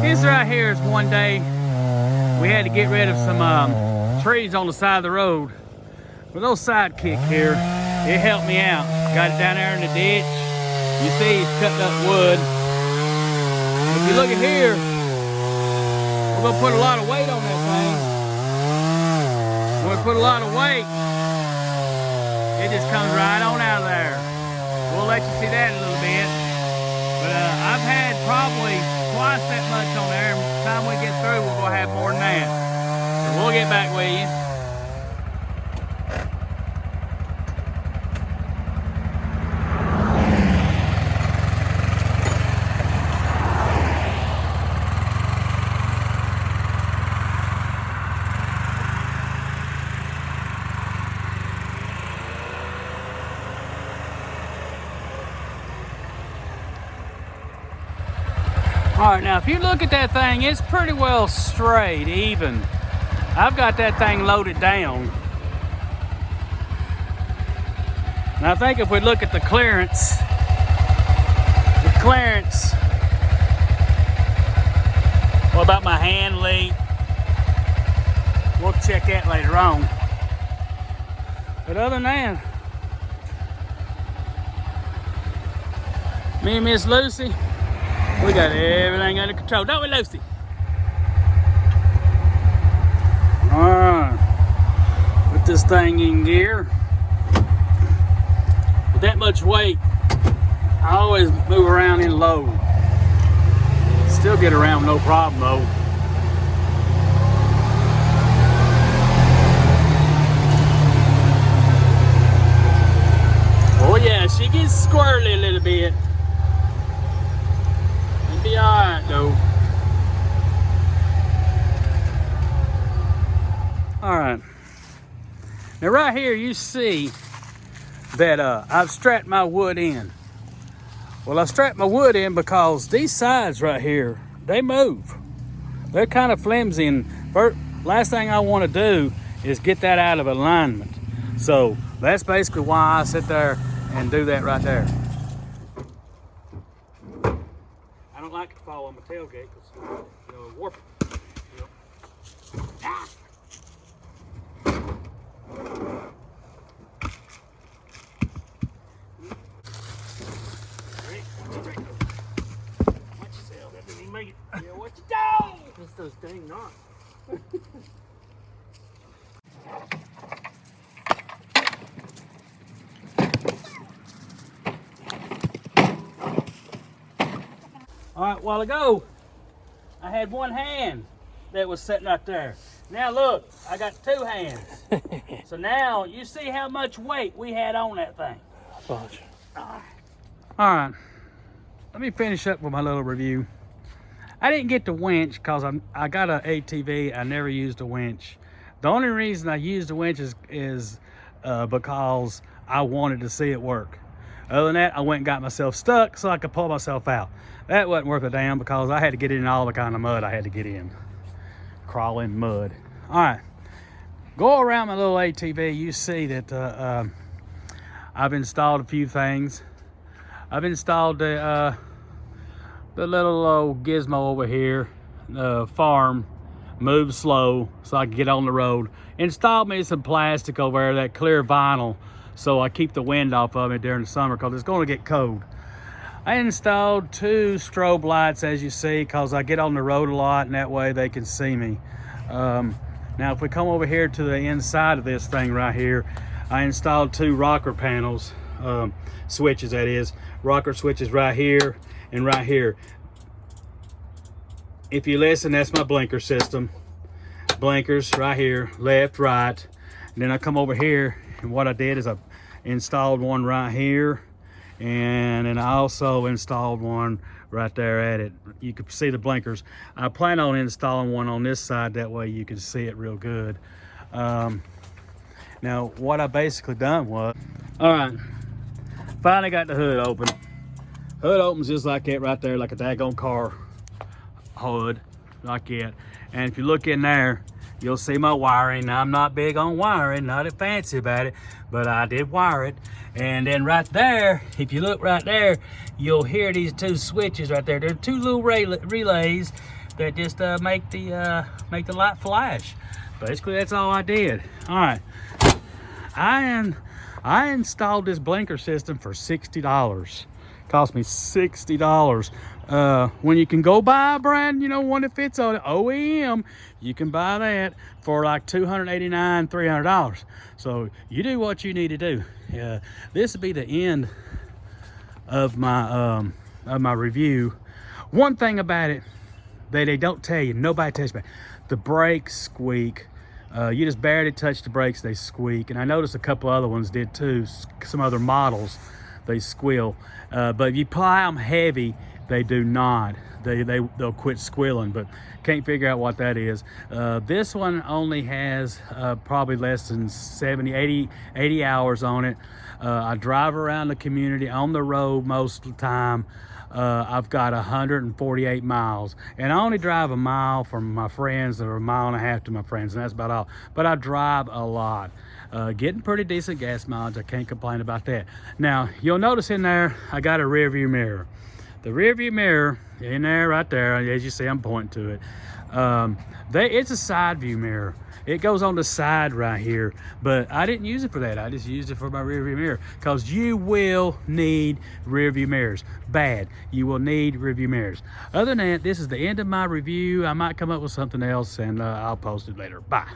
This right here is one day we had to get rid of some trees on the side of the road. With those Sidekick here, it helped me out. Got it down there in the ditch. You see he's cutting up wood. If you look at here, we're gonna put a lot of weight on that thing. When we put a lot of weight, it just comes right on out of there. We'll let you see that in a little bit. But I've had probably twice that much on there. And by the time we get through, we're gonna have more than that. So we'll get back with you. All right, now if you look at that thing, it's pretty well straight, even. I've got that thing loaded down. And I think if we look at the clearance, what about my hand length? We'll check that later on. But other than that, me and Miss Lucy, we got everything under control, don't we, Lucy? All right, put this thing in gear. With that much weight, I always move around in low. Still get around no problem though. Oh yeah, she gets squirrely a little bit. Be all right though. All right. Now right here you see that I've strapped my wood in. Well, I strapped my wood in because these sides right here, they move. They're kind of flimsy, and last thing I want to do is get that out of alignment. So that's basically why I sit there and do that right there. I don't like to fall on my tailgate because it'll warp it. Yep. Ah. Watch yourself, that didn't even make it. Yeah, what you do? It's those dang knots. All right, a while ago, I had one hand that was sitting out there. Now look, I got two hands. So now you see how much weight we had on that thing. All right, let me finish up with my little review. I didn't get the winch because I got an ATV. I never used a winch. The only reason I used the winch is because I wanted to see it work. Other than that, I went and got myself stuck so I could pull myself out. That wasn't worth a damn because I had to get in all the kind of mud I had to get in. Crawling mud. All right, go around my little ATV. You see that I've installed a few things. I've installed the little old gizmo over here. Farm, move slow so I can get on the road. Installed me some plastic over there, that clear vinyl, so I keep the wind off of it during the summer because it's going to get cold. I installed two strobe lights, as you see, because I get on the road a lot and that way they can see me. Now if we come over here to the inside of this thing right here, I installed two rocker panels, switches that is, rocker switches right here and right here. If you listen, that's my blinker system. Blinkers right here, left, right. And then I come over here, and what I did is I installed one right here, and then I also installed one right there at it. You can see the blinkers. I plan on installing one on this side, that way you can see it real good. Now what I basically done was, all right, finally got the hood open. Hood opens just like that right there, like a daggone car hood, like that. And if you look in there, you'll see my wiring. Now, I'm not big on wiring, not fancy about it, but I did wire it. And then right there, if you look right there, you'll hear these two switches right there. They're two little relays that just make the light flash. Basically, that's all I did. All right, I installed this blinker system for $60. Cost me $60. When you can go buy a brand, one that fits on it, OEM, you can buy that for like $289, $300. So you do what you need to do. This will be the end of my review. One thing about it that they don't tell you, nobody tells you about, the brakes squeak. You just barely touch the brakes, they squeak. And I noticed a couple other ones did too. Some other models, they squeal. But if you ply them heavy, they do not. They'll quit squealing, but can't figure out what that is. This one only has probably less than 80 hours on it. I drive around the community on the road most of the time. I've got 148 miles, and I only drive a mile from my friends, or a mile and a half to my friends, and that's about all. But I drive a lot. Getting pretty decent gas mileage. I can't complain about that. Now, you'll notice in there, I got a rear view mirror. The rear view mirror in there, right there, as you see, I'm pointing to it. It's a side view mirror. It goes on the side right here, but I didn't use it for that. I just used it for my rear view mirror, because you will need rear view mirrors. Bad. You will need rear view mirrors. Other than that, this is the end of my review. I might come up with something else, and I'll post it later. Bye.